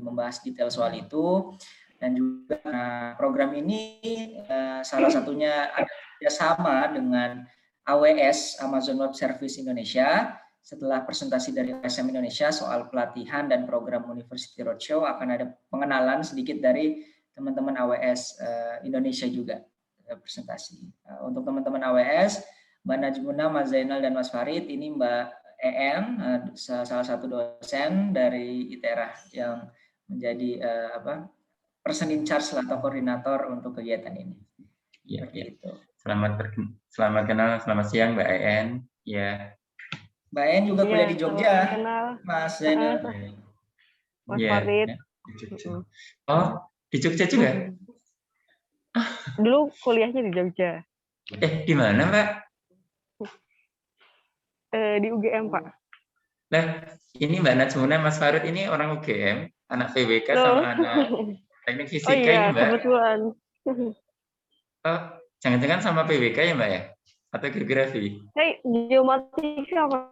membahas detail soal itu. Dan juga program ini salah satunya ada kerjasama dengan AWS, Amazon Web Service Indonesia. Setelah presentasi dari ASM Indonesia soal pelatihan dan program University Roadshow, akan ada pengenalan sedikit dari teman-teman AWS Indonesia juga presentasi. Untuk teman-teman AWS, Mbak Najmuna, Mas Zainal, dan Mas Farid, ini Mbak EM, salah satu dosen dari ITERA yang menjadi person in charge atau koordinator untuk kegiatan ini. Ya, Seperti itu. Selamat kenal, selamat siang Mbak En. Ya. Mbak En juga kuliah di Jogja, Mas Zainal. Mas Farid. Oh, di Jogja juga? Dulu kuliahnya di Jogja. Di mana Mbak? Di UGM Pak. Nah, ini Mbak Najmuna, Mas Farid ini orang UGM, anak PWK sama anak teknik fisika ini Mbak. Kebetulan. Oh, jangan-jangan sama PWK ya Mbak ya? Atau geografi? Geomatika Pak.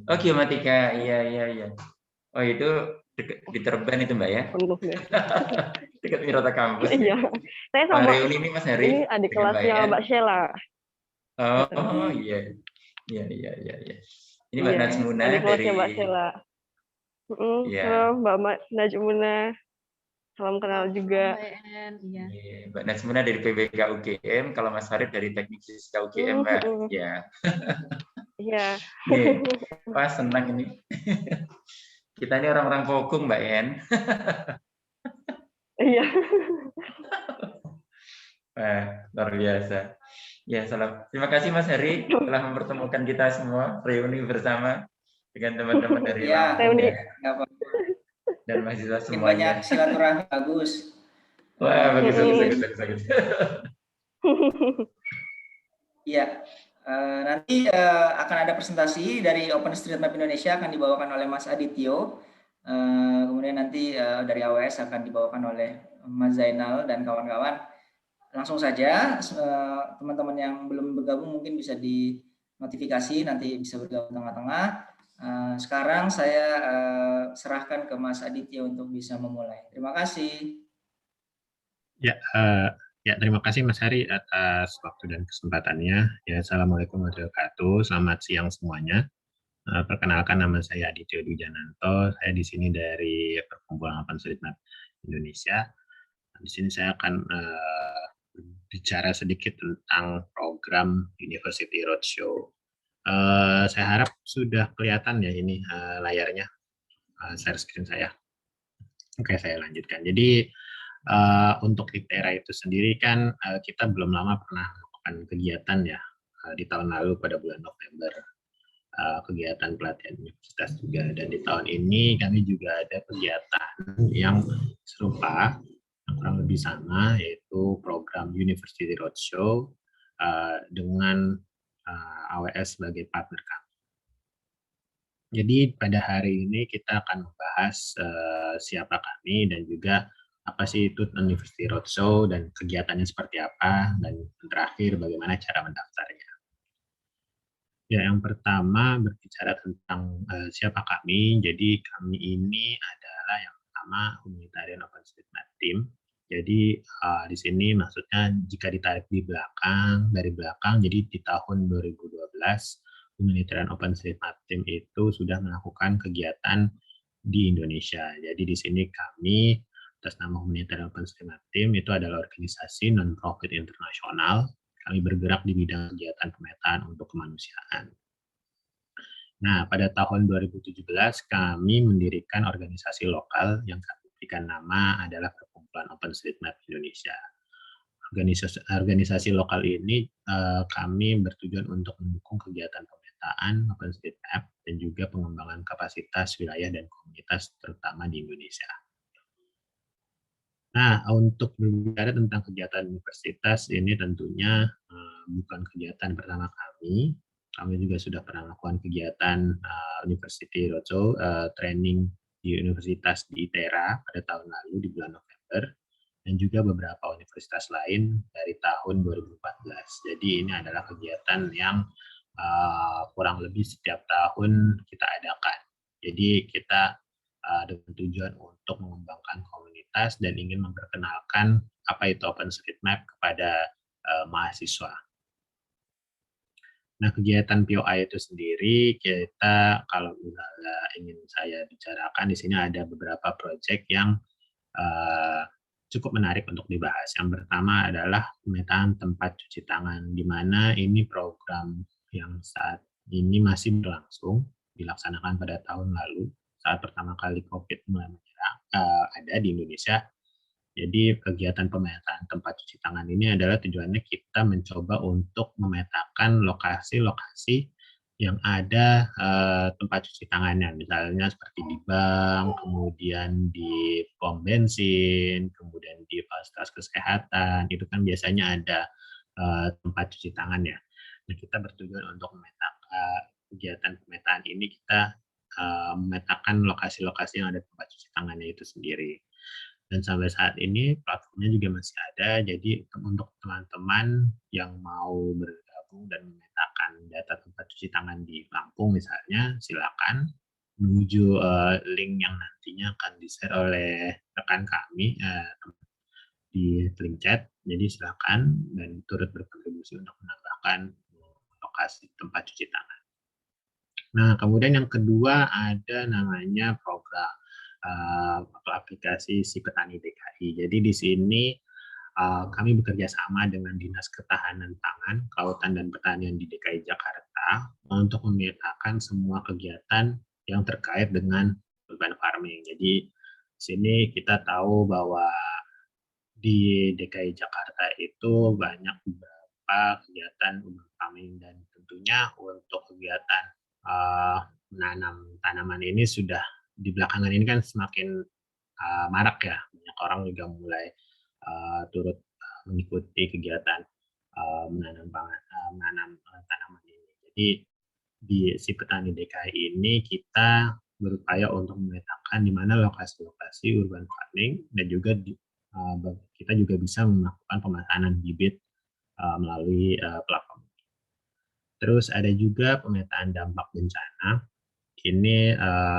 Oh, geomatika, iya. Oh, itu di Terban itu Mbak ya? Dekat Wirata Kampus. Iya. Saya sama Reuni ini Mas Heri. Ini adik kelasnya Mbak Sheila. Oh, iya. Ini Mbak Najmuna dari Mbak Sheila. Halo Mbak Najmuna. Salam kenal juga. Mbak Najmuna dari PBK UGM, kalau Mas Farid dari Teknik Fisika UGM, Mbak. Ya. Iya. Wah, senang ini. Kita ini orang-orang Pokung, Mbak En. Iya. Wah, luar biasa. Ya, salam. Terima kasih Mas Heri telah mempertemukan kita semua reuni bersama dengan teman-teman dari reuni dan mahasiswa semuanya. Banyak silaturahmi bagus. Wah, bagus. Iya, nanti akan ada presentasi dari OpenStreetMap Indonesia akan dibawakan oleh Mas Adityo. Kemudian nanti dari AWS akan dibawakan oleh Mas Zainal dan kawan-kawan. Langsung saja teman-teman yang belum bergabung mungkin bisa di notifikasi, nanti bisa bergabung tengah-tengah. Sekarang saya serahkan ke Mas Aditya untuk bisa memulai. Terima kasih. Ya, terima kasih Mas Hari atas waktu dan kesempatannya. Ya, Assalamualaikum warahmatullahi wabarakatuh. Selamat siang semuanya. Perkenalkan, nama saya Adityo Dwijananto. Saya di sini dari Perkumpulan OpenStreetMap Indonesia. Di sini saya akan bicara sedikit tentang program University Roadshow. Saya harap sudah kelihatan ya ini layarnya, share screen saya. Oke, saya lanjutkan. Jadi untuk ITERA itu sendiri kan kita belum lama pernah melakukan kegiatan ya di tahun lalu pada bulan November, kegiatan pelatihan universitas juga, dan di tahun ini kami juga ada kegiatan yang serupa kurang lebih sama, yaitu program University Roadshow dengan AWS sebagai partner kami. Jadi pada hari ini kita akan membahas siapa kami dan juga apa sih itu University Roadshow dan kegiatannya seperti apa, dan terakhir bagaimana cara mendaftarnya. Ya, yang pertama berbicara tentang siapa kami. Jadi kami ini adalah yang pertama Humanitarian OpenStreetMap Team. Jadi di sini maksudnya jika ditarik dari belakang, jadi di tahun 2012 Humanitarian OpenStreetMap Team itu sudah melakukan kegiatan di Indonesia. Jadi di sini kami atas nama Humanitarian OpenStreetMap Team itu adalah organisasi non-profit internasional. Kami bergerak di bidang kegiatan pemetaan untuk kemanusiaan. Nah, pada tahun 2017 kami mendirikan organisasi lokal yang kami berikan nama adalah Perkumpulan OpenStreetMap Indonesia. Organisasi lokal ini kami bertujuan untuk mendukung kegiatan pemetaan OpenStreetMap dan juga pengembangan kapasitas wilayah dan komunitas terutama di Indonesia. Nah, untuk berbicara tentang kegiatan universitas ini tentunya bukan kegiatan pertama kami. Kami juga sudah pernah melakukan kegiatan University Roadshow training di universitas di ITERA pada tahun lalu di bulan November, dan juga beberapa universitas lain dari tahun 2014. Jadi ini adalah kegiatan yang kurang lebih setiap tahun kita adakan. Jadi kita dengan tujuan untuk mengembangkan komunitas dan ingin memperkenalkan apa itu OpenStreetMap kepada mahasiswa. Nah, kegiatan POI itu sendiri, kita kalau ingin saya bicarakan, di sini ada beberapa proyek yang cukup menarik untuk dibahas. Yang pertama adalah pemetaan tempat cuci tangan, di mana ini program yang saat ini masih berlangsung, dilaksanakan pada tahun lalu, saat pertama kali COVID mulai menyerang, ada di Indonesia. Jadi kegiatan pemetaan tempat cuci tangan ini adalah tujuannya kita mencoba untuk memetakan lokasi-lokasi yang ada tempat cuci tangannya, misalnya seperti di bank, kemudian di pom bensin, kemudian di fasilitas kesehatan, itu kan biasanya ada tempat cuci tangan ya. Nah, kita bertujuan untuk memetakan kegiatan pemetaan ini, kita memetakan lokasi-lokasi yang ada tempat cuci tangannya itu sendiri. Dan sampai saat ini platformnya juga masih ada, jadi untuk teman-teman yang mau bergabung dan memetakan data tempat cuci tangan di Lampung misalnya, silakan menuju link yang nantinya akan di-share oleh rekan kami di link chat, jadi silakan dan turut berkontribusi untuk menambahkan lokasi tempat cuci tangan. Nah, kemudian yang kedua ada namanya program atau aplikasi Si Petani DKI. Jadi di sini kami bekerja sama dengan Dinas Ketahanan Pangan, Kelautan dan Pertanian di DKI Jakarta untuk memetakan semua kegiatan yang terkait dengan urban farming. Jadi di sini kita tahu bahwa di DKI Jakarta itu banyak beberapa kegiatan urban farming, dan tentunya untuk kegiatan menanam tanaman ini sudah di belakangan ini kan semakin marak ya, banyak orang juga mulai turut mengikuti kegiatan menanam tanaman ini. Jadi di Si Petani DKI ini kita berupaya untuk memetakan di mana lokasi-lokasi urban farming, dan juga kita juga bisa melakukan pemesanan bibit melalui platform. Terus ada juga pemetaan dampak bencana. Ini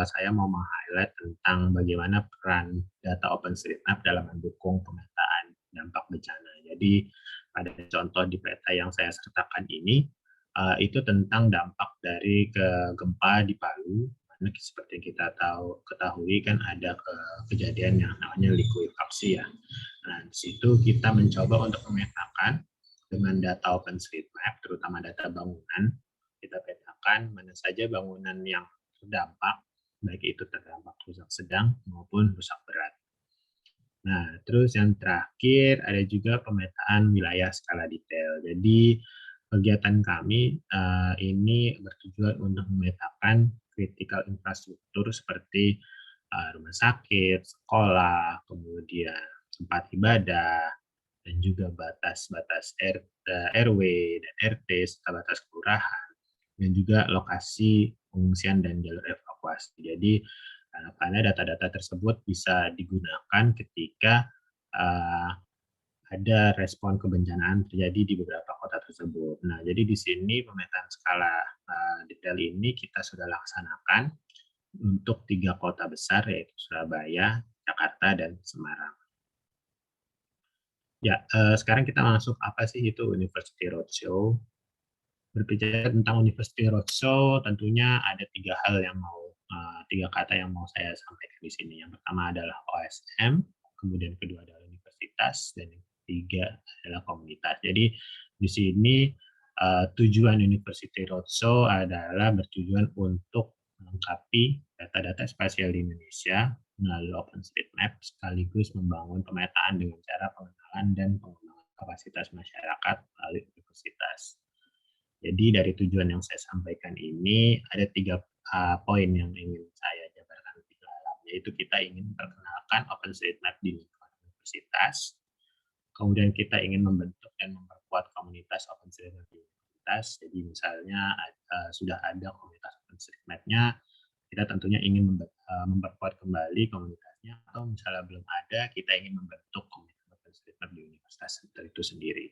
saya mau meng-highlight tentang bagaimana peran data OpenStreetMap dalam mendukung pemetaan dampak bencana. Jadi pada contoh di peta yang saya sertakan ini, itu tentang dampak dari gempa di Palu. Karena seperti yang kita ketahui kan ada kejadian yang namanya likuifaksi ya. Nah, di situ kita mencoba untuk memetakan dengan data OpenStreetMap, terutama data bangunan. Kita petakan mana saja bangunan yang terdampak, baik itu terdampak rusak sedang maupun rusak berat. Nah, terus yang terakhir ada juga pemetaan wilayah skala detail. Jadi kegiatan kami ini bertujuan untuk memetakan kritikal infrastruktur seperti rumah sakit, sekolah, kemudian tempat ibadah, dan juga batas-batas RW dan RT serta batas kelurahan, dan juga lokasi pengungsian dan jalur evakuasi. Jadi karena data-data tersebut bisa digunakan ketika ada respon kebencanaan terjadi di beberapa kota tersebut. Nah, jadi di sini pemetaan skala detail ini kita sudah laksanakan untuk 3 kota besar, yaitu Surabaya, Jakarta, dan Semarang. Ya, sekarang kita masuk apa sih itu University Roadshow. Berbicara tentang University Roadshow, tentunya ada 3 hal yang tiga kata yang mau saya sampaikan di sini. Yang pertama adalah OSM, kemudian kedua adalah universitas, dan yang ketiga adalah komunitas. Jadi di sini tujuan University Roadshow adalah bertujuan untuk melengkapi data-data spasial di Indonesia melalui OpenStreetMap, sekaligus membangun pemetaan dengan cara pengenalan dan pengembangan kapasitas masyarakat melalui universitas. Jadi dari tujuan yang saya sampaikan ini ada 3 poin yang ingin saya jabarkan lebih dalam, yaitu kita ingin memperkenalkan OpenStreetMap di lingkungan universitas, kemudian kita ingin membentuk dan memperkuat komunitas OpenStreetMap di universitas. Jadi misalnya sudah ada komunitas OpenStreetMap-nya, kita tentunya ingin memperkuat kembali komunitasnya, atau misalnya belum ada, kita ingin membentuk komunitas OpenStreetMap di universitas itu sendiri.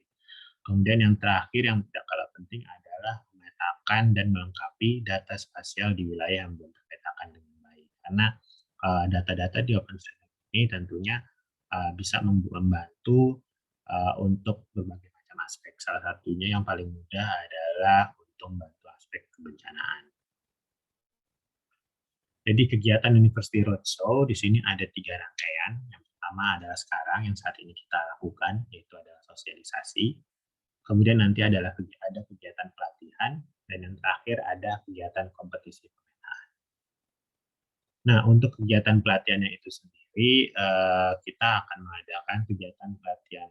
Kemudian yang terakhir yang tidak kalah penting adalah memetakan dan melengkapi data spasial di wilayah yang belum terpetakan dengan baik. Karena data-data di OpenStreetMap ini tentunya bisa membantu untuk berbagai macam aspek. Salah satunya yang paling mudah adalah untuk membantu aspek kebencanaan. Jadi kegiatan University Roadshow di sini ada 3 rangkaian. Yang pertama adalah sekarang yang saat ini kita lakukan, yaitu adalah sosialisasi. Kemudian nanti adalah ada kegiatan pelatihan, dan yang terakhir ada kegiatan kompetisi pemetaan. Nah, untuk kegiatan pelatihannya itu sendiri, kita akan mengadakan kegiatan pelatihan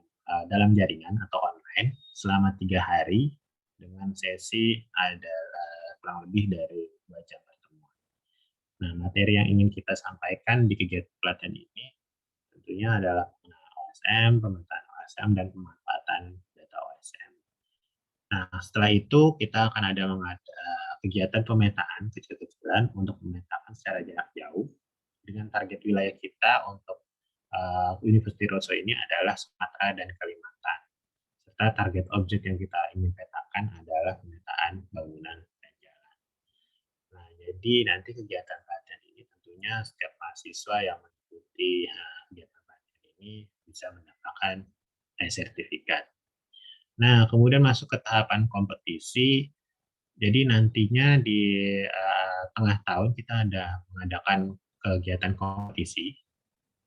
dalam jaringan atau online selama 3 hari dengan sesi adalah kurang lebih dari 2 jam pertemuan. Nah, materi yang ingin kita sampaikan di kegiatan pelatihan ini tentunya adalah pengenalan OSM, pemetaan OSM, dan pemanfaatan data OSM. Nah, setelah itu kita akan ada kegiatan pemetaan kecil-kecilan untuk memetakan secara jarak jauh dengan target wilayah kita untuk University Roadshow ini adalah Sumatera dan Kalimantan. Serta target objek yang kita ingin petakan adalah pemetaan bangunan dan jalan. Nah, jadi nanti kegiatan pelatihan ini tentunya setiap mahasiswa yang mengikuti kegiatan pelatihan ini bisa mendapatkan sertifikat. Nah, kemudian masuk ke tahapan kompetisi. Jadi nantinya di tengah tahun kita ada mengadakan kegiatan kompetisi.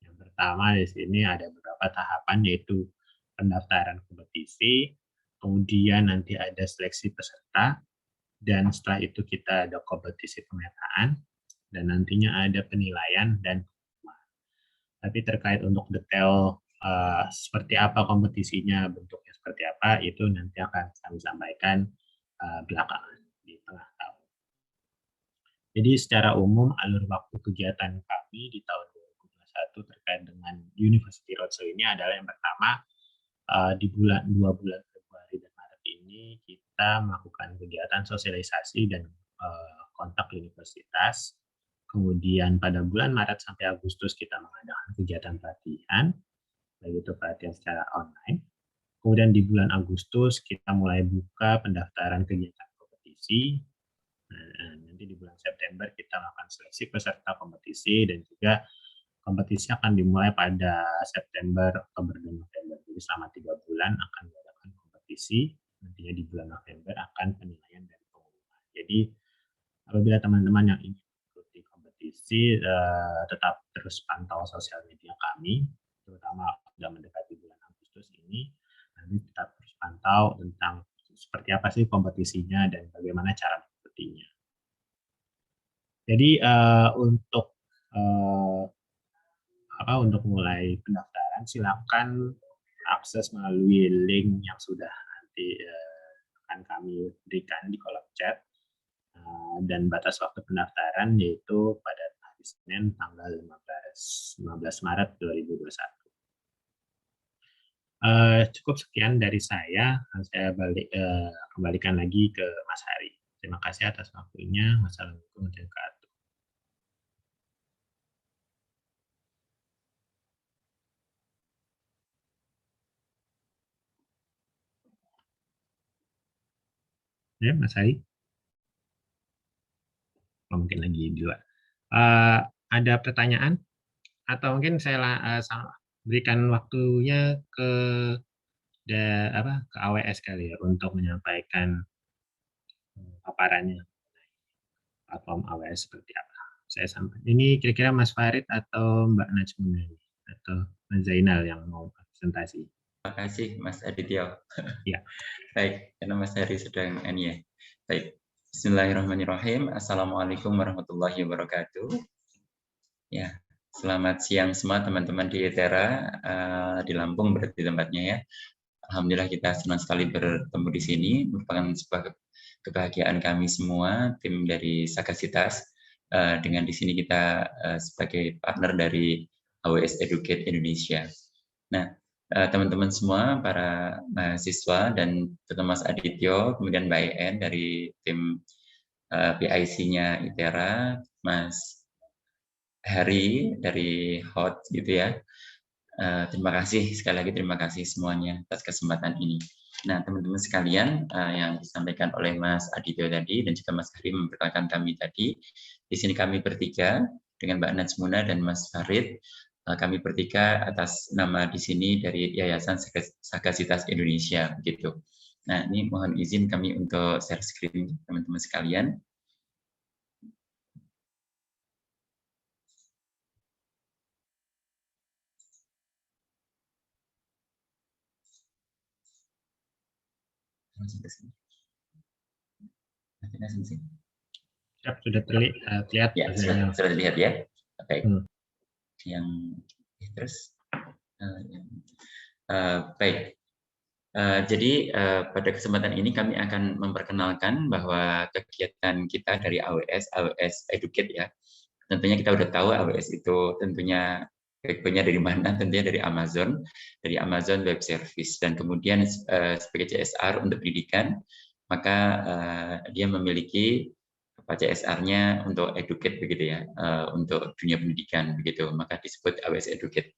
Yang pertama di sini ada beberapa tahapan, yaitu pendaftaran kompetisi, kemudian nanti ada seleksi peserta, dan setelah itu kita ada kompetisi pemetaan, dan nantinya ada penilaian dan pengumuman. Tapi terkait untuk detail seperti apa kompetisinya, bentuknya seperti apa, itu nanti akan kami sampaikan belakangan di tengah tahun. Jadi secara umum alur waktu kegiatan kami di tahun 2021 terkait dengan University Roadshow ini adalah yang pertama, di 2 bulan Februari dan Maret ini kita melakukan kegiatan sosialisasi dan kontak universitas. Kemudian pada bulan Maret sampai Agustus kita mengadakan kegiatan pelatihan, baik itu pelatihan secara online. Kemudian di bulan Agustus kita mulai buka pendaftaran kegiatan kompetisi. Nah, nanti di bulan September kita melakukan seleksi peserta kompetisi, dan juga kompetisi akan dimulai pada September, Oktober, dan November. Jadi selama 3 bulan akan diadakan kompetisi. Nantinya di bulan November akan penilaian dan pengumuman. Jadi apabila teman-teman yang ingin mengikuti kompetisi, tetap terus pantau sosial media kami, terutama sudah mendekati bulan Agustus ini. Nanti tetap terus pantau tentang seperti apa sih kompetisinya dan bagaimana cara mengikutinya. Jadi untuk mulai pendaftaran, silakan akses melalui link yang sudah nanti akan kami berikan di kolom chat, dan batas waktu pendaftaran yaitu pada hari Senin tanggal 15 Maret 2021. Cukup sekian dari saya kembalikan lagi ke Mas Hari. Terima kasih atas waktunya. Wassalamualaikum warahmatullahi wabarakatuh. Ya, Mas Hari. Mungkin lagi di luar. Ada pertanyaan? Atau mungkin saya berikan waktunya ke AWS kali ya untuk menyampaikan paparannya platform AWS seperti apa. Saya sampaikan. Ini kira-kira Mas Farid atau Mbak Najmuna atau Mas Zainal yang mau presentasi. Terima kasih Mas Aditya. Ya. Baik, karena Mas Hari sedang ya. Baik. Bismillahirrahmanirrahim. Assalamualaikum warahmatullahi wabarakatuh. Ya, selamat siang semua teman-teman di ITERA, di Lampung berarti tempatnya ya. Alhamdulillah kita senang sekali bertemu di sini, merupakan sebuah kebahagiaan kami semua, tim dari Sagasitas, dengan di sini kita sebagai partner dari AWS Educate Indonesia. Nah, teman-teman semua, para mahasiswa dan terutama Mas Adityo, kemudian Mbak En dari tim PIC-nya ITERA, Mas Hari dari HOT gitu ya. Terima kasih, sekali lagi terima kasih semuanya atas kesempatan ini. Nah, teman-teman sekalian, yang disampaikan oleh Mas Adityo tadi dan juga Mas Hari memperkenalkan kami tadi, di sini kami bertiga dengan Mbak Najmuna dan Mas Farid. Kami bertiga atas nama di sini dari Yayasan Sagasitas Indonesia begitu. Nah, ini mohon izin kami untuk share screen teman-teman sekalian. Sudah terlihat ya, sudah terlihat ya. Baik. Yang terus baik. Jadi pada kesempatan ini kami akan memperkenalkan bahwa kegiatan kita dari AWS Educate ya. Tentunya kita udah tahu AWS itu tentunya backbone-nya dari mana? Tentunya dari Amazon Web Service, dan kemudian sebagai CSR untuk pendidikan, maka dia memiliki CSR-nya untuk educate begitu ya, untuk dunia pendidikan begitu, maka disebut AWS Educate.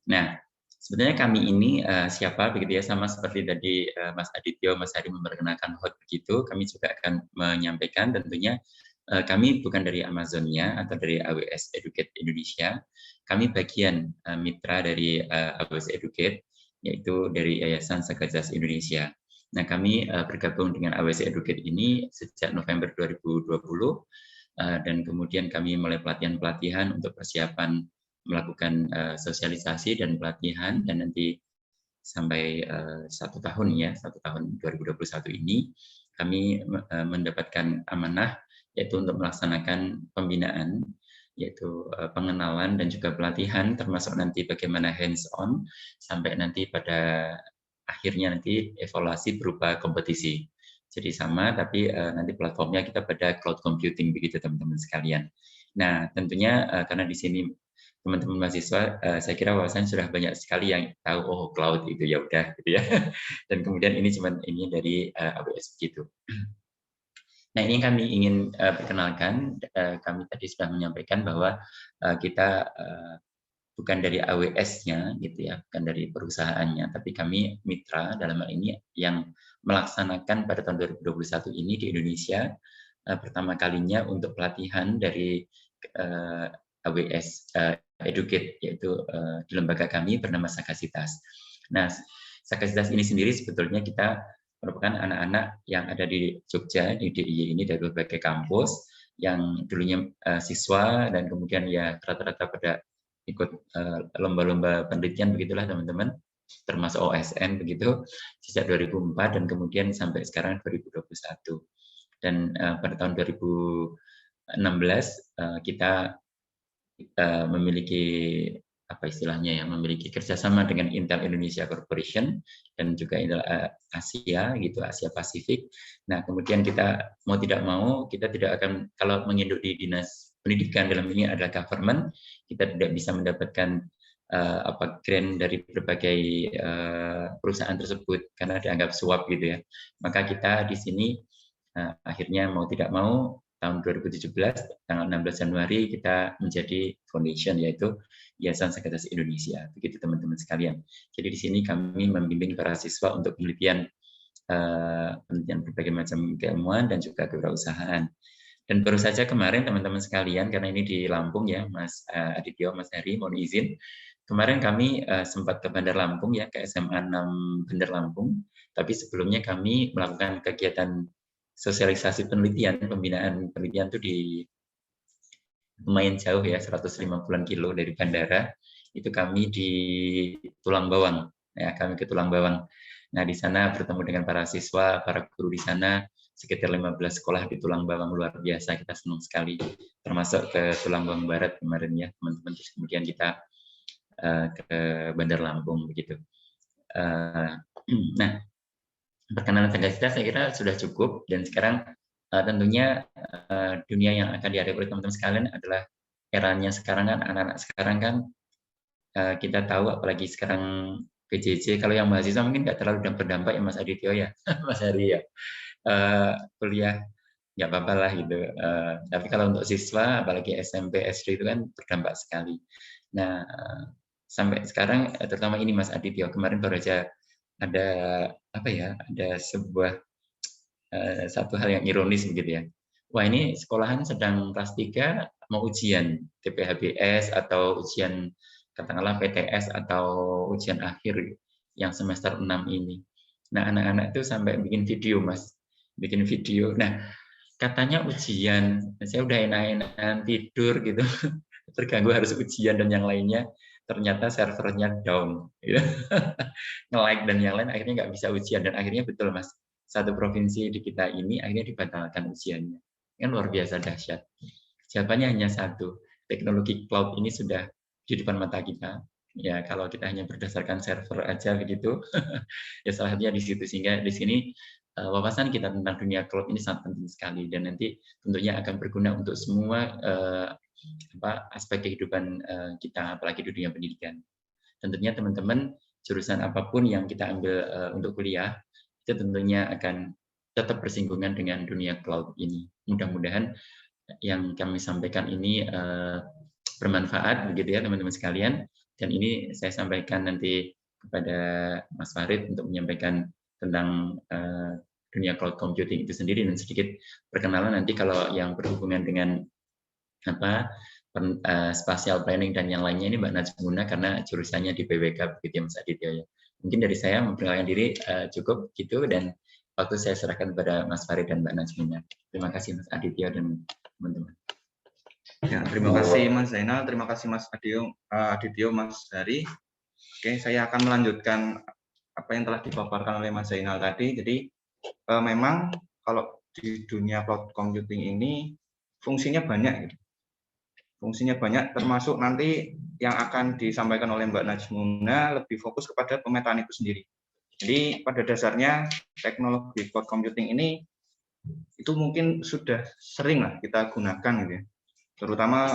Nah, sebenarnya kami ini siapa begitu ya, sama seperti tadi Mas Adityo, Mas Hari memperkenalkan HOT begitu, kami juga akan menyampaikan tentunya kami bukan dari Amazon-nya atau dari AWS Educate Indonesia, kami bagian mitra dari AWS Educate, yaitu dari Yayasan Sagasitas Indonesia. Nah, kami bergabung dengan AWS Educate ini sejak November 2020, dan kemudian kami mulai pelatihan-pelatihan untuk persiapan melakukan sosialisasi dan pelatihan, dan nanti sampai 1 tahun ya, 1 tahun 2021 ini kami mendapatkan amanah yaitu untuk melaksanakan pembinaan, yaitu pengenalan dan juga pelatihan, termasuk nanti bagaimana hands-on sampai nanti pada akhirnya nanti evaluasi berupa kompetisi. Jadi sama, tapi nanti platformnya kita pada cloud computing begitu teman-teman sekalian. Nah, tentunya karena di sini teman-teman mahasiswa, saya kira wawasan sudah banyak sekali yang tahu, oh cloud itu ya udah gitu ya. Dan kemudian ini cuma ini dari AWS begitu. Nah, ini kami ingin perkenalkan, kami tadi sudah menyampaikan bahwa kita bukan dari AWS-nya gitu ya, bukan dari perusahaannya, tapi kami mitra dalam hal ini yang melaksanakan pada tahun 2021 ini di Indonesia pertama kalinya untuk pelatihan dari AWS Educate, yaitu di lembaga kami bernama Sagasitas. Nah, Sagasitas ini sendiri sebetulnya kita merupakan anak-anak yang ada di Jogja, di DIY ini dari berbagai kampus, yang dulunya siswa dan kemudian ya rata-rata pada ikut lomba-lomba penelitian begitulah teman-teman, termasuk OSN begitu, sejak 2004 dan kemudian sampai sekarang 2021. Dan pada tahun 2016 kita memiliki apa istilahnya ya, memiliki kerjasama dengan Intel Indonesia Corporation dan juga Intel Asia gitu, Asia Pasifik. Nah, kemudian kita mau tidak mau kita tidak akan, kalau menginduk di dinas pendidikan dalam ini adalah government, kita tidak bisa mendapatkan grant dari berbagai perusahaan tersebut karena dianggap suap gitu ya. Maka kita di sini akhirnya mau tidak mau tahun 2017 tanggal 16 Januari kita menjadi foundation, yaitu Yayasan Sagasitas Indonesia. Begitu teman-teman sekalian. Jadi di sini kami membimbing para siswa untuk penelitian berbagai macam keilmuan dan juga kewirausahaan. Dan baru saja kemarin teman-teman sekalian, karena ini di Lampung ya, Mas Adityo, Mas Heri, mohon izin. Kemarin kami sempat ke Bandar Lampung ya, ke SMA 6 Bandar Lampung. Tapi sebelumnya kami melakukan kegiatan sosialisasi penelitian, pembinaan penelitian itu di lumayan jauh ya, 150-an kilo dari bandara. Itu kami di Tulang Bawang. Ya, kami ke Tulang Bawang. Nah, di sana bertemu dengan para siswa, para guru di sana, sekitar 15 sekolah di Tulang Bawang, luar biasa, kita senang sekali. Termasuk ke Tulang Bawang Barat kemarin ya, teman-teman. Terus kemudian kita ke Bandar Lampung begitu. Nah, perkenalan Sagasitas saya kira sudah cukup, dan sekarang tentunya dunia yang akan dihadapi oleh teman-teman sekalian adalah eranya sekarang kan, anak-anak sekarang kan kita tahu, apalagi sekarang PJJ, kalau yang mahasiswa mungkin nggak terlalu berdampak ya Mas Adityo ya, Mas Hari ya, kuliah nggak apa-apa lah gitu, tapi kalau untuk siswa apalagi SMP, SD itu kan berdampak sekali. Nah, sampai sekarang terutama ini Mas Adityo, kemarin baru aja ada apa ya, ada sebuah satu hal yang ironis begitu ya. Wah, ini sekolahan sedang kelas 3 mau ujian TPHBS atau ujian katakanlah PTS atau ujian akhir yang semester 6 ini. Nah, anak-anak itu sampai bikin video, Mas. Bikin video. Nah, katanya ujian, saya udah enak-enakan tidur gitu. Terganggu harus ujian dan yang lainnya. Ternyata servernya down. Gitu. Nge-like dan yang lain akhirnya nggak bisa ujian. Dan akhirnya betul, Mas. Satu provinsi di kita ini akhirnya dibatalkan ujiannya. Kan luar biasa dahsyat. Jawabannya hanya satu. Teknologi cloud ini sudah di depan mata kita. Ya, kalau kita hanya berdasarkan server aja begitu, ya salah satunya di situ. Sehingga di sini wawasan kita tentang dunia cloud ini sangat penting sekali dan nanti tentunya akan berguna untuk semua aspek kehidupan kita, apalagi di dunia pendidikan. Tentunya teman-teman jurusan apapun yang kita ambil untuk kuliah itu tentunya akan tetap bersinggungan dengan dunia cloud ini. Mudah-mudahan yang kami sampaikan ini bermanfaat begitu ya teman-teman sekalian, dan ini saya sampaikan nanti kepada Mas Farid untuk menyampaikan tentang dunia cloud computing itu sendiri dan sedikit perkenalan nanti kalau yang berhubungan dengan spatial planning dan yang lainnya ini Mbak Najmuna karena jurusannya di PWK begitu ya Mas Aditya ya. Mungkin dari saya memperkenalkan diri cukup gitu dan waktu saya serahkan kepada Mas Farid dan Mbak Najmuna. Terima kasih Mas Aditya dan teman-teman. Ya, terima kasih Mas Zainal, terima kasih Mas Adityo, Mas Hari. Oke, saya akan melanjutkan apa yang telah dipaparkan oleh Mas Zainal tadi. Jadi memang kalau di dunia cloud computing ini fungsinya banyak, gitu. Fungsinya banyak, termasuk nanti yang akan disampaikan oleh Mbak Najmuna lebih fokus kepada pemetaan itu sendiri. Jadi pada dasarnya teknologi cloud computing ini itu mungkin sudah sering lah kita gunakan, gitu ya. Terutama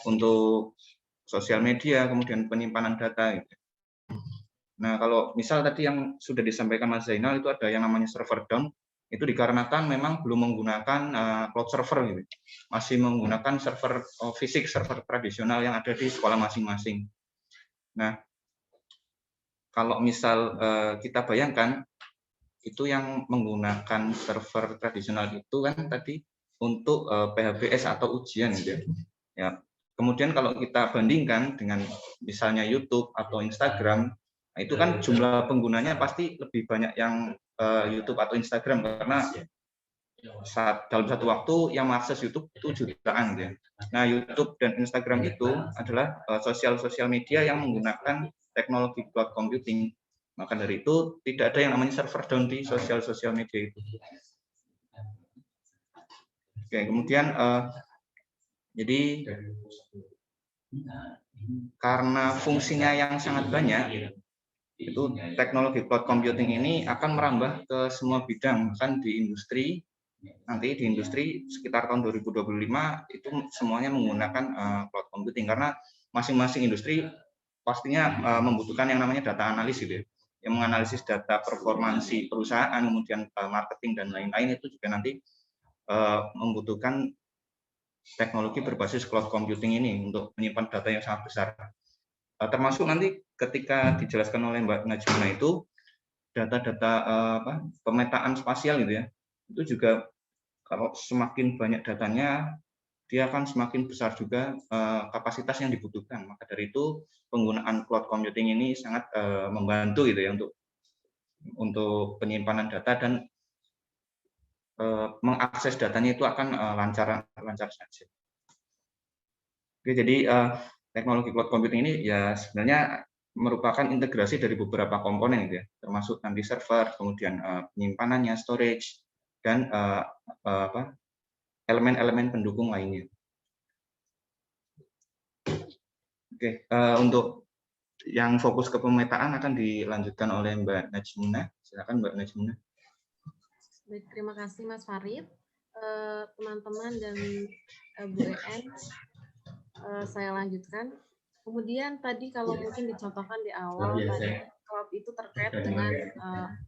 untuk sosial media, kemudian penyimpanan data. Gitu. Nah, kalau misal tadi yang sudah disampaikan Mas Zainal itu ada yang namanya server down, itu dikarenakan memang belum menggunakan cloud server, gitu. Masih menggunakan server fisik, server tradisional yang ada di sekolah masing-masing. Nah, kalau misal kita bayangkan itu yang menggunakan server tradisional itu kan tadi untuk PHBS atau ujian gitu ya. Kemudian kalau kita bandingkan dengan misalnya YouTube atau Instagram, nah itu kan jumlah penggunanya pasti lebih banyak yang YouTube atau Instagram karena dalam satu waktu yang mengakses YouTube itu jutaan gitu ya. Nah, YouTube dan Instagram itu adalah sosial media yang menggunakan teknologi cloud computing. Maka dari itu tidak ada yang namanya server down di sosial media itu. Oke, kemudian jadi karena fungsinya yang sangat banyak, itu teknologi cloud computing ini akan merambah ke semua bidang, bahkan di industri. Nanti di industri sekitar tahun 2025 itu semuanya menggunakan cloud computing karena masing-masing industri pastinya membutuhkan yang namanya data analis gitu ya, yang menganalisis data performansi perusahaan, kemudian marketing dan lain-lain itu juga nanti membutuhkan teknologi berbasis cloud computing ini untuk menyimpan data yang sangat besar. Termasuk nanti ketika dijelaskan oleh Mbak Najmuna itu data-data pemetaan spasial gitu ya, itu juga kalau semakin banyak datanya dia akan semakin besar juga kapasitas yang dibutuhkan. Maka dari itu penggunaan cloud computing ini sangat membantu gitu ya untuk penyimpanan data dan mengakses datanya itu akan lancar saja. Oke, jadi teknologi cloud computing ini ya sebenarnya merupakan integrasi dari beberapa komponen gitu ya, termasuk nanti server, kemudian penyimpanannya, storage, dan elemen-elemen pendukung lainnya. Oke, untuk yang fokus ke pemetaan akan dilanjutkan oleh Mbak Najmuna. Silakan Mbak Najmuna. Baik, terima kasih Mas Farid. Teman-teman dan Bu En, saya lanjutkan. Kemudian tadi kalau mungkin dicontohkan di awal, tadi cloud itu terkait dengan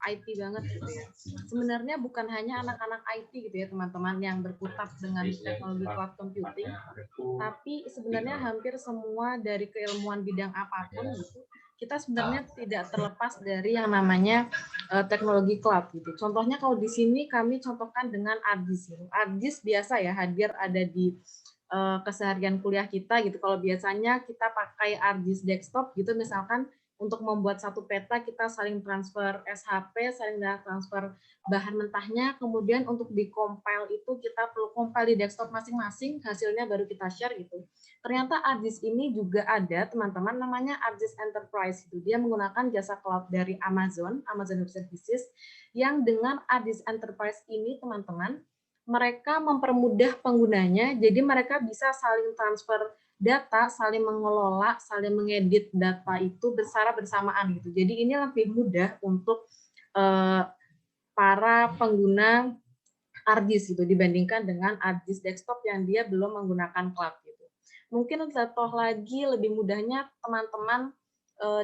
IT banget gitu ya. Sebenarnya bukan hanya anak-anak IT gitu ya teman-teman yang berkutat dengan teknologi cloud computing, tapi sebenarnya hampir semua dari keilmuan bidang apapun gitu, kita sebenarnya tidak terlepas dari yang namanya teknologi cloud gitu. Contohnya kalau di sini kami contohkan dengan ArcGIS. ArcGIS biasa ya hadir ada di keseharian kuliah kita gitu. Kalau biasanya kita pakai ArcGIS desktop gitu, misalkan untuk membuat satu peta kita saling transfer SHP, saling transfer bahan mentahnya, kemudian untuk di-compile itu kita perlu compile di desktop masing-masing, hasilnya baru kita share gitu. Ternyata ArcGIS ini juga ada, teman-teman, namanya ArcGIS Enterprise. Gitu. Dia menggunakan jasa cloud dari Amazon Web Services, yang dengan ArcGIS Enterprise ini, teman-teman, mereka mempermudah penggunanya, jadi mereka bisa saling transfer data, saling mengelola, saling mengedit data itu secara bersamaan gitu. Jadi ini lebih mudah untuk para pengguna ArcGIS gitu dibandingkan dengan ArcGIS desktop yang dia belum menggunakan cloud gitu. Mungkin contoh lagi lebih mudahnya teman-teman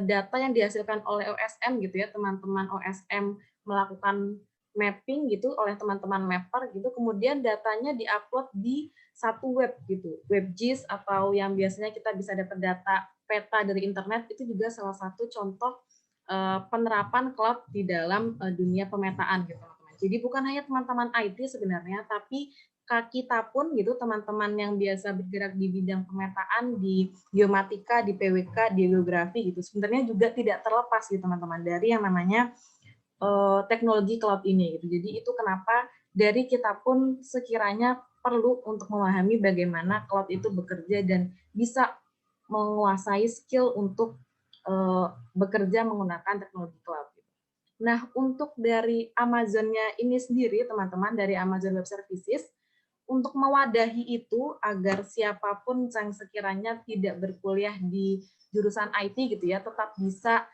data yang dihasilkan oleh OSM gitu ya, teman-teman OSM melakukan mapping gitu oleh teman-teman mapper gitu, kemudian datanya diupload di satu web gitu, WebGIS atau yang biasanya kita bisa dapat data peta dari internet, itu juga salah satu contoh penerapan cloud di dalam dunia pemetaan gitu teman-teman. Jadi bukan hanya teman-teman IT sebenarnya, tapi kita pun gitu teman-teman yang biasa bergerak di bidang pemetaan, di geomatika, di PWK, di geografi gitu, sebenarnya juga tidak terlepas gitu teman-teman dari yang namanya teknologi cloud ini gitu. Jadi itu kenapa dari kita pun sekiranya perlu untuk memahami bagaimana cloud itu bekerja dan bisa menguasai skill untuk bekerja menggunakan teknologi cloud. Nah, untuk dari Amazon-nya ini sendiri, teman-teman, dari Amazon Web Services, untuk mewadahi itu agar siapapun yang sekiranya tidak berkuliah di jurusan IT gitu ya, tetap bisa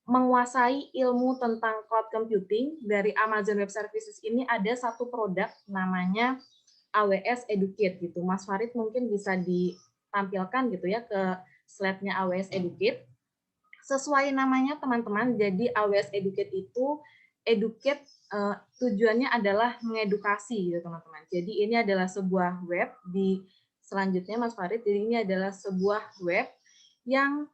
menguasai ilmu tentang cloud computing. Dari Amazon Web Services ini ada satu produk namanya AWS Educate gitu. Mas Farid mungkin bisa ditampilkan gitu ya ke slide-nya AWS Educate. Sesuai namanya teman-teman, jadi AWS Educate itu educate tujuannya adalah mengedukasi gitu teman-teman. Jadi ini adalah sebuah web di selanjutnya Mas Farid. Jadi ini adalah sebuah web yang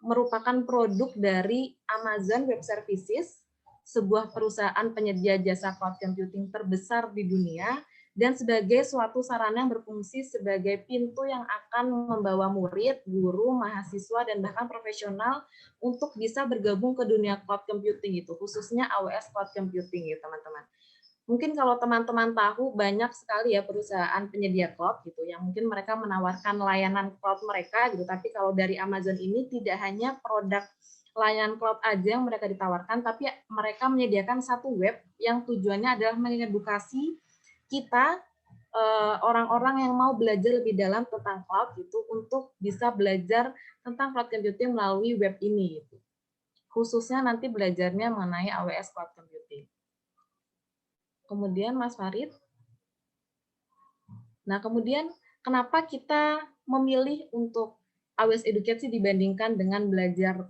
merupakan produk dari Amazon Web Services, sebuah perusahaan penyedia jasa cloud computing terbesar di dunia, dan sebagai suatu sarana yang berfungsi sebagai pintu yang akan membawa murid, guru, mahasiswa, dan bahkan profesional untuk bisa bergabung ke dunia cloud computing itu, khususnya AWS Cloud Computing ya teman-teman. Mungkin kalau teman-teman tahu banyak sekali ya perusahaan penyedia cloud gitu yang mungkin mereka menawarkan layanan cloud mereka gitu, tapi kalau dari Amazon ini tidak hanya produk layanan cloud aja yang mereka ditawarkan, tapi mereka menyediakan satu web yang tujuannya adalah mengedukasi kita orang-orang yang mau belajar lebih dalam tentang cloud gitu untuk bisa belajar tentang cloud computing melalui web ini gitu. Khususnya nanti belajarnya mengenai AWS Cloud Computing. Kemudian Mas Farid. Nah, kemudian kenapa kita memilih untuk AWS Educate dibandingkan dengan belajar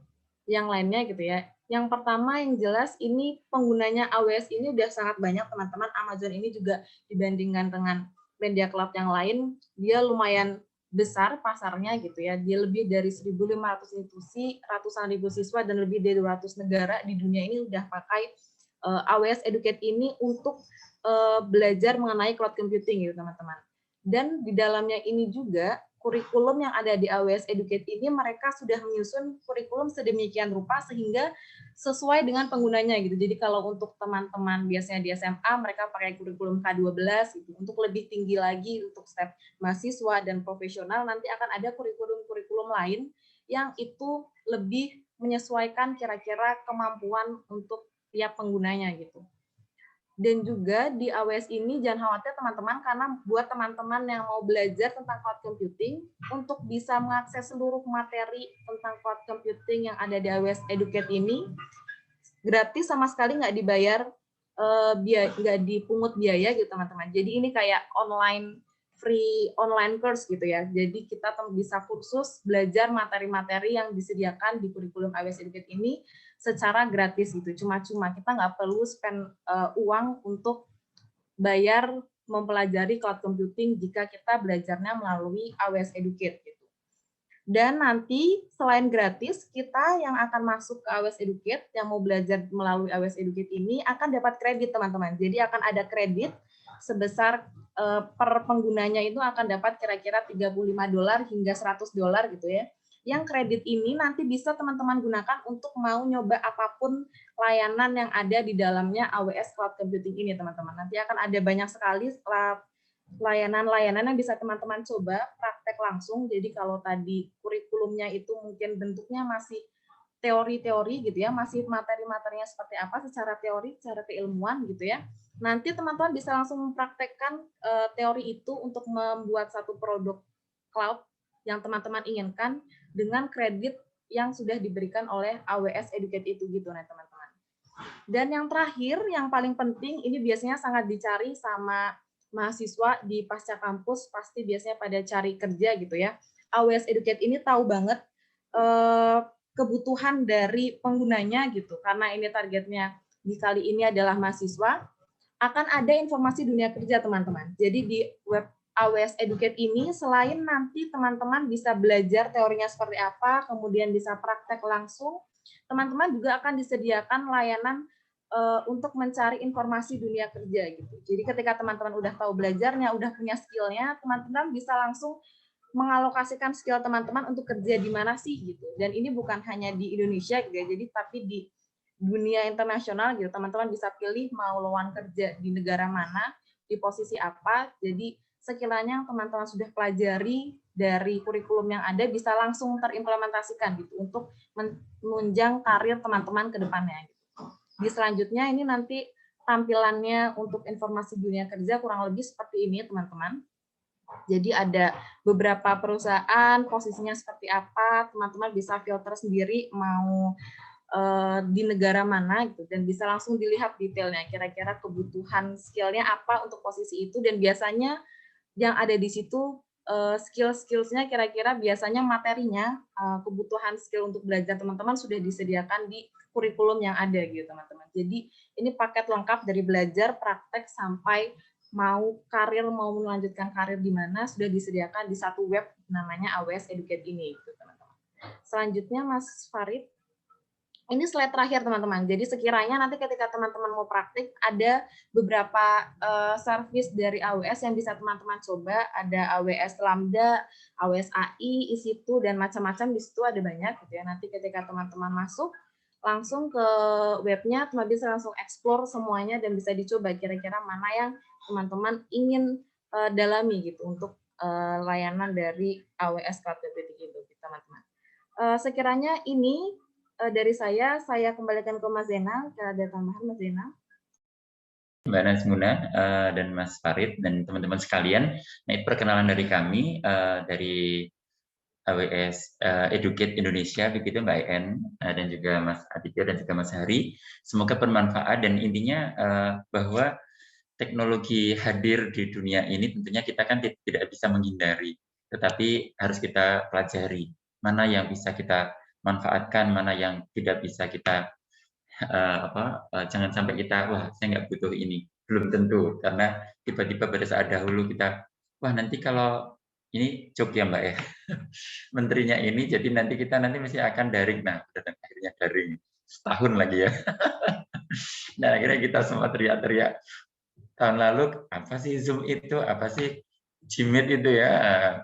yang lainnya gitu ya. Yang pertama yang jelas ini penggunanya AWS ini udah sangat banyak teman-teman. Amazon ini juga dibandingkan dengan media cloud yang lain, dia lumayan besar pasarnya gitu ya. Dia lebih dari 1.500 institusi, ratusan ribu siswa, dan lebih dari 200 negara di dunia ini udah pakai AWS Educate ini untuk belajar mengenai cloud computing gitu teman-teman. Dan di dalamnya ini juga kurikulum yang ada di AWS Educate ini mereka sudah menyusun kurikulum sedemikian rupa sehingga sesuai dengan penggunanya gitu. Jadi kalau untuk teman-teman biasanya di SMA mereka pakai kurikulum K12 gitu. Untuk lebih tinggi lagi untuk step mahasiswa dan profesional nanti akan ada kurikulum-kurikulum lain yang itu lebih menyesuaikan kira-kira kemampuan untuk tiap penggunanya gitu. Dan juga di AWS ini jangan khawatir teman-teman, karena buat teman-teman yang mau belajar tentang cloud computing, untuk bisa mengakses seluruh materi tentang cloud computing yang ada di AWS Educate ini, gratis sama sekali nggak dibayar, nggak dipungut biaya gitu teman-teman. Jadi ini kayak free online course gitu ya. Jadi kita bisa kursus belajar materi-materi yang disediakan di kurikulum AWS Educate ini secara gratis gitu, cuma-cuma. Kita nggak perlu spend uang untuk bayar mempelajari cloud computing jika kita belajarnya melalui AWS Educate gitu. Dan nanti selain gratis, kita yang akan masuk ke AWS Educate, yang mau belajar melalui AWS Educate ini akan dapat kredit, teman-teman. Jadi akan ada kredit sebesar per penggunanya itu akan dapat kira-kira $35 hingga $100 gitu ya. Yang kredit ini nanti bisa teman-teman gunakan untuk mau nyoba apapun layanan yang ada di dalamnya AWS Cloud Computing ini, teman-teman. Nanti akan ada banyak sekali layanan-layanan yang bisa teman-teman coba praktek langsung. Jadi kalau tadi kurikulumnya itu mungkin bentuknya masih teori-teori gitu ya, masih materi-materinya seperti apa secara teori, secara keilmuan gitu ya. Nanti teman-teman bisa langsung mempraktekkan teori itu untuk membuat satu produk cloud yang teman-teman inginkan dengan kredit yang sudah diberikan oleh AWS Educate itu gitu, nah teman-teman. Dan yang terakhir, yang paling penting, ini biasanya sangat dicari sama mahasiswa di pasca kampus, pasti biasanya pada cari kerja gitu ya. AWS Educate ini tahu banget kebutuhan dari penggunanya gitu, karena ini targetnya di kali ini adalah mahasiswa, akan ada informasi dunia kerja, teman-teman. Jadi di web AWS Educate ini, selain nanti teman-teman bisa belajar teorinya seperti apa, kemudian bisa praktek langsung, teman-teman juga akan disediakan layanan untuk mencari informasi dunia kerja gitu. Jadi ketika teman-teman udah tahu belajarnya, udah punya skillnya, teman-teman bisa langsung mengalokasikan skill teman-teman untuk kerja di mana sih gitu. Dan ini bukan hanya di Indonesia gitu ya, jadi tapi di dunia internasional gitu. Teman-teman bisa pilih mau lowongan kerja di negara mana, di posisi apa. Jadi sekiranya teman-teman sudah pelajari dari kurikulum yang ada bisa langsung terimplementasikan gitu untuk menunjang karir teman-teman ke depannya. Di selanjutnya ini nanti tampilannya untuk informasi dunia kerja kurang lebih seperti ini, teman-teman. Jadi ada beberapa perusahaan, posisinya seperti apa, teman-teman bisa filter sendiri mau di negara mana gitu, dan bisa langsung dilihat detailnya, kira-kira kebutuhan skillnya apa untuk posisi itu, dan biasanya yang ada di situ skill-skillsnya kira-kira biasanya materinya, kebutuhan skill untuk belajar teman-teman sudah disediakan di kurikulum yang ada gitu, teman-teman. Jadi ini paket lengkap dari belajar, praktek, sampai mau karir, mau melanjutkan karir di mana sudah disediakan di satu web namanya AWS Educate ini gitu, teman-teman. Selanjutnya Mas Farid. Ini slide terakhir, teman-teman. Jadi sekiranya nanti ketika teman-teman mau praktik, ada beberapa service dari AWS yang bisa teman-teman coba. Ada AWS Lambda, AWS AI, EC2, dan macam-macam. Di situ ada banyak gitu ya. Nanti ketika teman-teman masuk, langsung ke webnya, teman bisa langsung explore semuanya dan bisa dicoba kira-kira mana yang teman-teman ingin dalami gitu untuk layanan dari AWS Cloud Computing itu, teman-teman. Sekiranya ini dari saya kembalikan ke Mas Zainal. Ada tambahan, Mas Zainal? Mbak Nazmuna dan Mas Farid dan teman-teman sekalian. Nah, itu perkenalan dari kami dari AWS Educate Indonesia, begitu Mbak En dan juga Mas Aditya dan juga Mas Hari. Semoga bermanfaat, dan intinya bahwa teknologi hadir di dunia ini tentunya kita kan tidak bisa menghindari, tetapi harus kita pelajari mana yang bisa kita manfaatkan, mana yang tidak bisa kita jangan sampai kita wah saya nggak butuh ini, belum tentu, karena tiba-tiba pada saat dahulu kita wah nanti kalau ini joke ya Mbak ya menterinya ini, jadi nanti kita mesti akan daring, nah dan akhirnya daring setahun lagi ya. Nah akhirnya kita semua teriak-teriak tahun lalu apa sih Zoom itu, apa sih Jimit itu ya,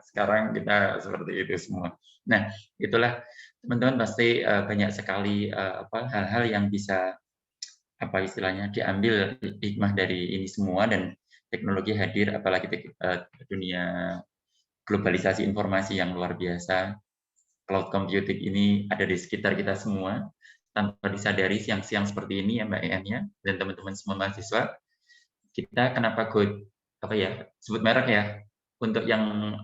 sekarang kita seperti itu semua. Nah itulah teman-teman pasti banyak sekali hal-hal yang bisa apa istilahnya diambil hikmah dari ini semua, dan teknologi hadir apalagi dunia globalisasi informasi yang luar biasa. Cloud computing ini ada di sekitar kita semua tanpa disadari. Siang-siang seperti ini ya Mbak En ya, dan teman-teman semua mahasiswa, kita kenapa sebut merek ya, untuk yang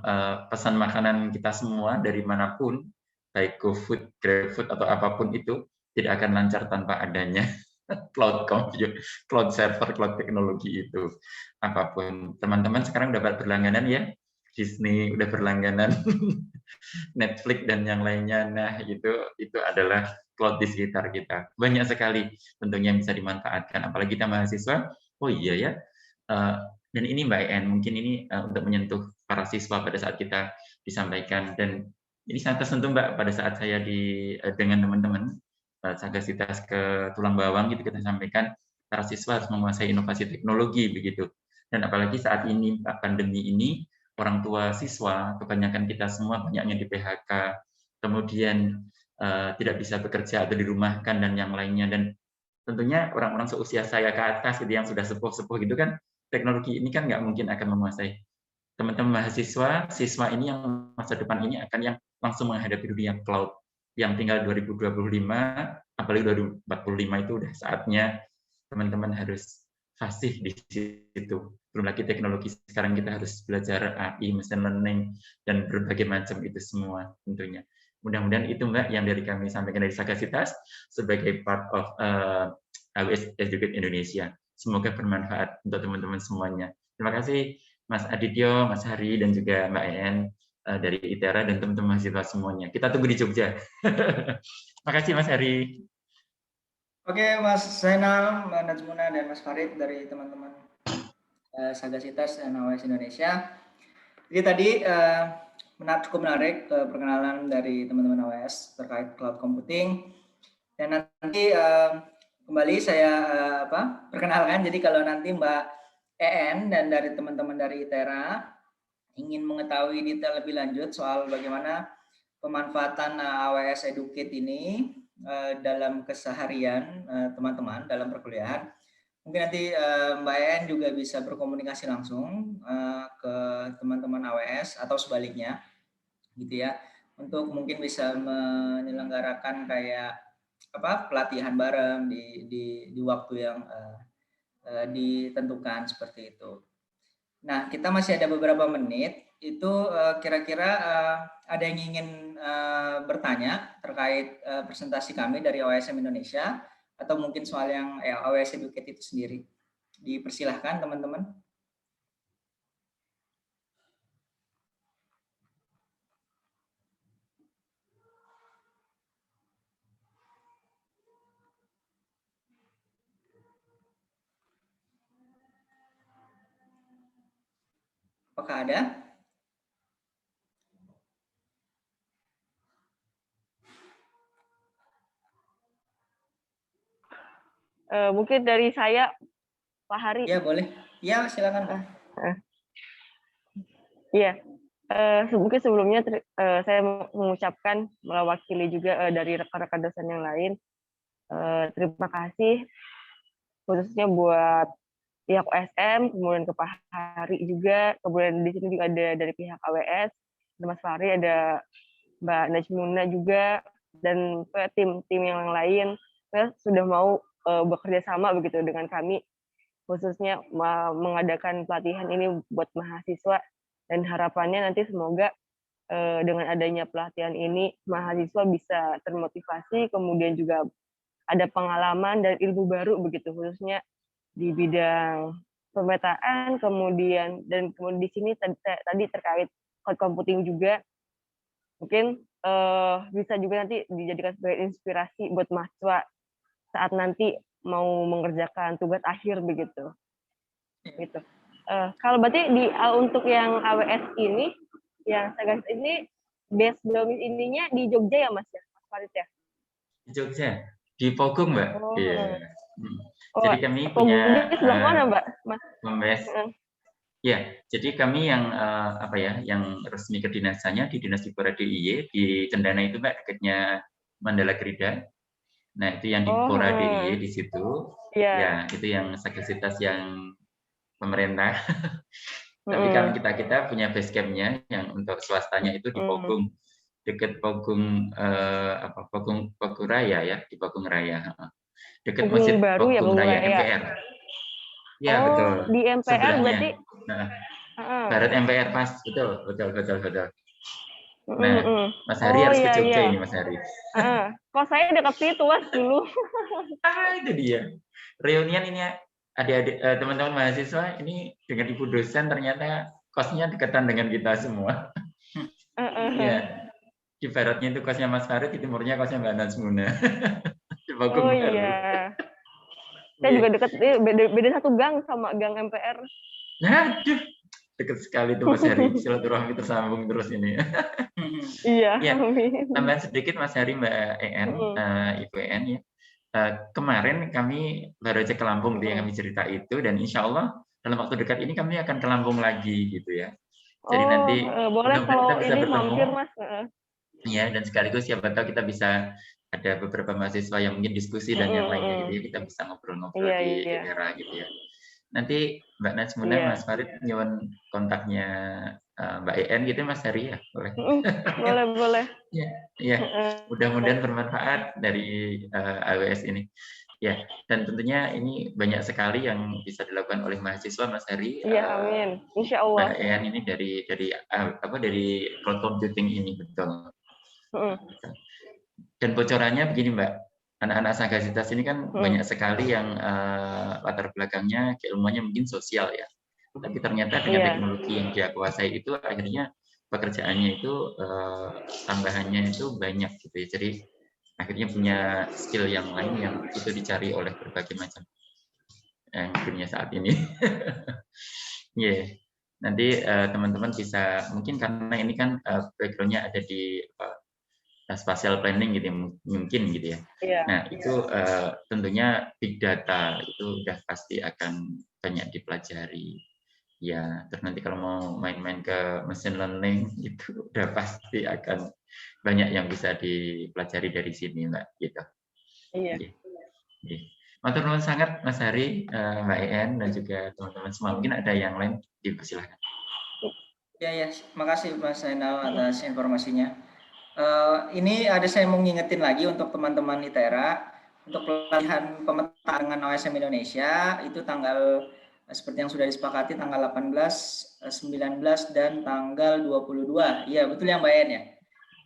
pesan makanan kita semua dari manapun, baik GoFood, GrabFood atau apapun itu, tidak akan lancar tanpa adanya cloud computing, cloud server, cloud teknologi itu. Apapun, teman-teman sekarang udah berlangganan ya, Disney udah berlangganan, Netflix dan yang lainnya. Nah itu adalah cloud di sekitar kita. Banyak sekali tentunya yang bisa dimanfaatkan, apalagi kita mahasiswa. Oh iya ya. Dan ini Mbak En, mungkin ini untuk menyentuh para siswa pada saat kita disampaikan, dan Ini sangat tersentuh Mbak pada saat saya dengan teman-teman Sagasitas ke Tulang Bawang gitu kita sampaikan para siswa harus menguasai inovasi teknologi begitu. Dan apalagi saat ini pandemi ini orang tua siswa kebanyakan kita semua banyaknya di PHK, kemudian tidak bisa bekerja atau dirumahkan dan yang lainnya, dan tentunya orang-orang seusia saya ke atas gitu yang sudah sepuh-sepuh gitu kan, teknologi ini kan nggak mungkin akan menguasai. Teman-teman mahasiswa, siswa ini yang masa depan ini akan yang langsung menghadapi dunia cloud yang tinggal 2025, apalagi 2045 itu udah saatnya teman-teman harus fasih di situ. Belum lagi teknologi sekarang kita harus belajar AI, machine learning, dan berbagai macam itu semua tentunya. Mudah-mudahan itu Mbak yang dari kami sampaikan dari Sagasitas sebagai part of AWS Educate Indonesia. Semoga bermanfaat untuk teman-teman semuanya. Terima kasih Mas Adityo, Mas Hari, dan juga Mbak En dari ITERA dan teman-teman mahasiswa semuanya. Kita tunggu di Jogja. Makasih Mas Hari. Oke Mas Zainal, Mbak Najmuna, dan Mas Farid dari teman-teman Sagasitas dan AWS Indonesia. Jadi tadi cukup menarik perkenalan dari teman-teman AWS terkait cloud computing. Dan nanti kembali saya perkenalkan. Jadi kalau nanti Mbak EN dan dari teman-teman dari ITERA ingin mengetahui detail lebih lanjut soal bagaimana pemanfaatan AWS Educate ini dalam keseharian teman-teman dalam perkuliahan, mungkin nanti Mbak En juga bisa berkomunikasi langsung ke teman-teman AWS atau sebaliknya, gitu ya, untuk mungkin bisa menyelenggarakan kayak pelatihan bareng di waktu yang ditentukan seperti itu. Nah, kita masih ada beberapa menit. Itu kira-kira ada yang ingin bertanya terkait presentasi kami dari OSM Indonesia, atau mungkin soal yang AWS Educate itu sendiri. Dipersilahkan teman-teman. Apakah ada? Mungkin dari saya, Pak Hari. Ya, boleh. Ya, silakan. Iya. Mungkin sebelumnya saya mengucapkan mewakili juga dari rekan-rekan dosen yang lain. Terima kasih khususnya buat pihak OSM, kemudian ke Pak Hari juga, kemudian di sini juga ada dari pihak AWS, ada Mas Fahri, ada Mbak Najmuna juga, dan tim-tim yang lain sudah mau bekerja sama begitu dengan kami, khususnya mengadakan pelatihan ini buat mahasiswa, dan harapannya nanti semoga dengan adanya pelatihan ini mahasiswa bisa termotivasi, kemudian juga ada pengalaman dan ilmu baru begitu, khususnya di bidang pemetaan, kemudian di sini tadi terkait cloud computing juga, mungkin bisa juga nanti dijadikan sebagai inspirasi buat mahasiswa saat nanti mau mengerjakan tugas akhir begitu. Gitu. Kalau berarti untuk yang AWS ini, yang Sagasitas ini base domain ininya di Jogja ya Mas ya, Mas Farid ya? Di Jogja, di Pogong Mbak. Oh. Yeah. Jadi kami punya sebelah mana Mbak? Mas. Ya, jadi kami yang yang resmi kedinasannya di Dinas Dipora DIY di Cendana itu Mbak, dekatnya Mandala Krida. Nah, itu yang di Dipora DIY di situ. Ya, itu yang Sagasitas yang pemerintah. Tapi kalau kita punya base camp-nya yang untuk swastanya itu di Pogong, dekat Pogong Pogong Raya ya, di Pogong Raya. Dekat Masjid Pogong Raya MPR. Ya, betul. Di MPR sebelahnya. Berarti Barat MPR pas, betul. Nah, Mas Hari harus ke Jogja ini Mas Hari. Kok saya dekat situ Mas dulu. Itu dia. Reunian ini adik-adik teman-teman mahasiswa ini dengan ibu dosen ternyata kosnya dekatan dengan kita semua. Ya. Di baratnya itu kosnya Mas Farid, di timurnya kosnya Mbak Najmuna. Oh iya. Saya juga dekat, beda satu gang sama gang MPR. Aduh, Dekat sekali tuh Mas Heri, silaturahmi tersambung terus ini. Iya, Ya, amin. tambahan sedikit Mas Heri, Mbak EN, Ibu EN ya. Kemarin kami baru aja ke Lampung gitu ya, kami cerita itu, dan insya Allah dalam waktu dekat ini kami akan ke Lampung lagi gitu ya. Jadi Oh, nanti boleh mudah-mudahan kita kalau bisa ini bertemu mampir Mas. ya, dan sekaligus siapa tahu kita bisa ada beberapa mahasiswa yang mungkin diskusi dan yang lainnya gitu ya, kita bisa ngobrol-ngobrol Iya, di iya. daerah gitu ya. Nanti Mbak Najmuna, Iya. Mas Farid nyuwun kontaknya Mbak EN gitu Mas Heri ya, boleh. Boleh, boleh. Ya, ya. Mudah-mudahan bermanfaat dari AWS ini. Ya, dan tentunya ini banyak sekali yang bisa dilakukan oleh mahasiswa Mas Heri. Iya, amin. Insya Allah. Mbak EN ini dari cloud computing ini betul. Dan bocorannya begini Mbak, anak-anak Sagasitas ini kan banyak sekali yang latar belakangnya keilmuannya mungkin sosial ya. Tapi ternyata dengan teknologi yang dia kuasai itu akhirnya pekerjaannya itu tambahannya itu banyak gitu ya. Jadi akhirnya punya skill yang lain yang itu dicari oleh berbagai macam dunia saat ini. Yeah. Nanti teman-teman bisa mungkin karena ini kan background-nya ada di spatial planning gitu ya, mungkin gitu ya. Iya. Nah itu tentunya big data itu udah pasti akan banyak dipelajari. Ya, terus nanti kalau mau main-main ke machine learning itu udah pasti akan banyak yang bisa dipelajari dari sini, Mbak. Gitu. Iya. Matur nuwun sangat Mas Hari, Mbak EN dan juga teman-teman semua. Mungkin ada yang lain, dipersilakan. Ya, makasih Mas Zainal atas informasinya. Ini ada saya mau ngingetin lagi untuk teman-teman ITERA untuk pelatihan pemetaan dengan OSM Indonesia itu tanggal seperti yang sudah disepakati tanggal 18, 19 dan tanggal 22. Iya, betul yang Mbak En ya?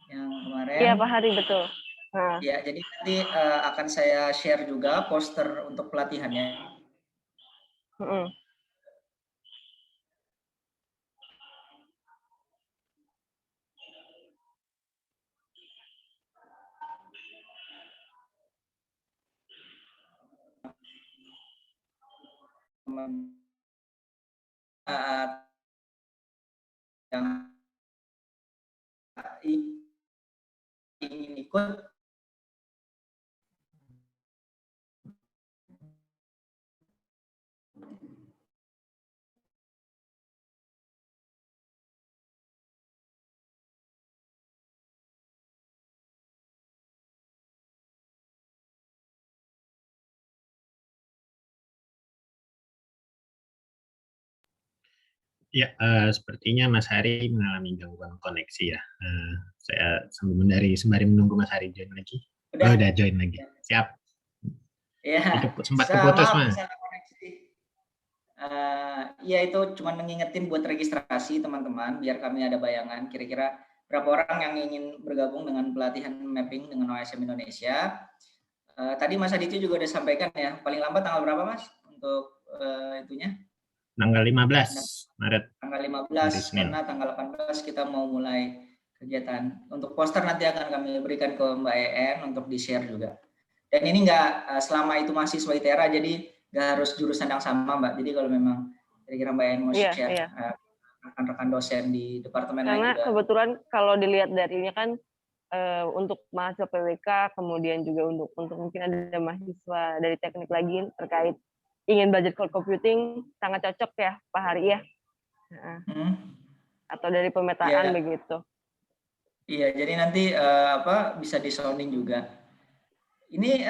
Yang kemarin. Iya, Pak Hari, betul. Ya, jadi nanti akan saya share juga poster untuk pelatihannya. Yang ingin ikut Ya, sepertinya Mas Hari mengalami gangguan koneksi ya. Saya sembari menunggu Mas Hari join lagi. Udah join lagi. Siap. Ya, Sempat keputus, Mas. Ya itu cuma mengingetin buat registrasi teman-teman biar kami ada bayangan kira-kira berapa orang yang ingin bergabung dengan pelatihan mapping dengan OSM Indonesia. Tadi Mas Aditya juga udah sampaikan ya, paling lambat tanggal berapa Mas untuk itunya? Tanggal 15 Maret. Tanggal 15 karena tanggal 18 kita mau mulai kegiatan. Untuk poster nanti akan kami berikan ke Mbak EN untuk di-share juga. Dan ini nggak selama itu mahasiswa ITERA, jadi nggak harus jurusan yang sama Mbak. Jadi kalau memang kira-kira Mbak EN mau share rekan-rekan dosen di departemen lain juga. Karena kebetulan kalau dilihat darinya kan untuk mahasiswa PWK, kemudian juga untuk mungkin ada mahasiswa dari teknik lagi terkait ingin belajar cloud computing sangat cocok ya Pak Hari ya. Atau dari pemetaan begitu. Iya, jadi nanti bisa di sounding juga. Ini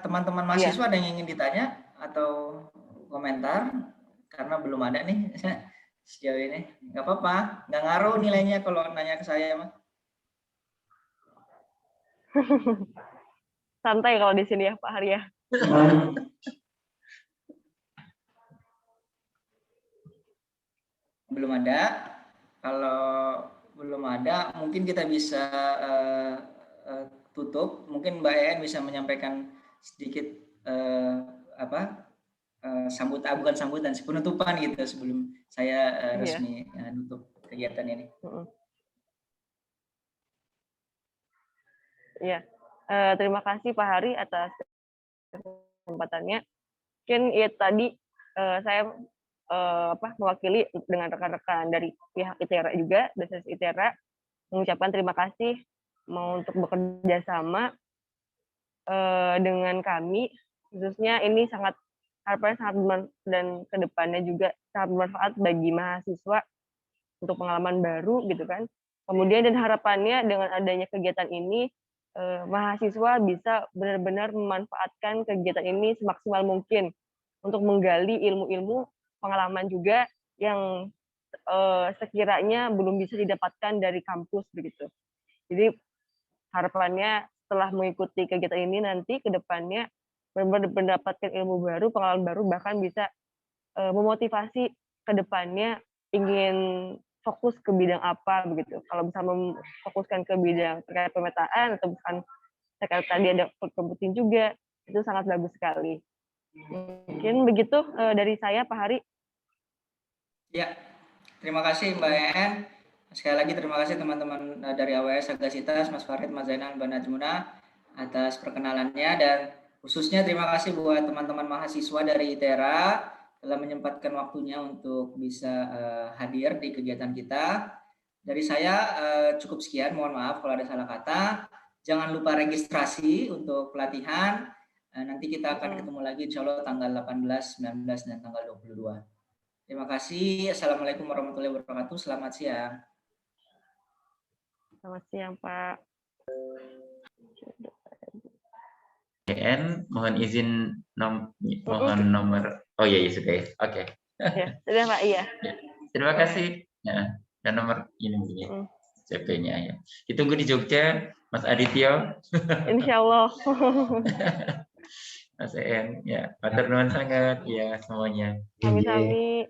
teman-teman mahasiswa ada yang ingin ditanya atau komentar karena belum ada nih sejauh ini. Nggak apa-apa, nggak ngaruh nilainya kalau nanya ke saya Mas. Santai kalau di sini ya Pak Hari ya. Belum ada. Kalau belum ada, mungkin kita bisa tutup. Mungkin Mbak En bisa menyampaikan sedikit bukan sambutan, penutupan gitu sebelum saya resmi tutup kegiatan ini. Iya. Terima kasih Pak Hari atas kesempatannya. Mungkin ya tadi saya mewakili dengan rekan-rekan dari pihak ITERA juga, dosen ITERA, mengucapkan terima kasih mau untuk bekerja sama dengan kami, khususnya ini harapannya sangat bermanfaat dan kedepannya juga sangat bermanfaat bagi mahasiswa untuk pengalaman baru gitu kan. Kemudian dan harapannya dengan adanya kegiatan ini mahasiswa bisa benar-benar memanfaatkan kegiatan ini semaksimal mungkin untuk menggali ilmu-ilmu pengalaman juga yang sekiranya belum bisa didapatkan dari kampus begitu. Jadi harapannya setelah mengikuti kegiatan ini nanti ke depannya benar-benar mendapatkan ilmu baru, pengalaman baru, bahkan bisa memotivasi ke depannya ingin fokus ke bidang apa begitu. Kalau bisa memfokuskan ke bidang terkait pemetaan atau bukan terkait tadi ada computing juga, itu sangat bagus sekali. Mungkin begitu dari saya, Pak Hari. Ya, terima kasih Mbak En. Sekali lagi terima kasih teman-teman dari AWS Agasitas, Mas Farid, Mas Zainal, Mbak Najmuna atas perkenalannya, dan khususnya terima kasih buat teman-teman mahasiswa dari ITERA telah menyempatkan waktunya untuk bisa hadir di kegiatan kita. Dari saya cukup sekian, mohon maaf kalau ada salah kata. Jangan lupa registrasi untuk pelatihan. Nanti kita akan ketemu lagi insya Allah tanggal 18, 19, dan tanggal 22. Terima kasih. Assalamualaikum warahmatullahi wabarakatuh. Selamat siang. Selamat siang, Pak. PN, mohon izin nomor. Oh iya, sudah ya. Oke. Ya, sudah Pak, iya. Terima kasih. Ya, dan nomor ini mungkin CP-nya ya. Ditunggu di Jogja, Mas Adityo. Insya Allah. Mas En, ya, matur nuwun sangat ya semuanya. Sami-sami.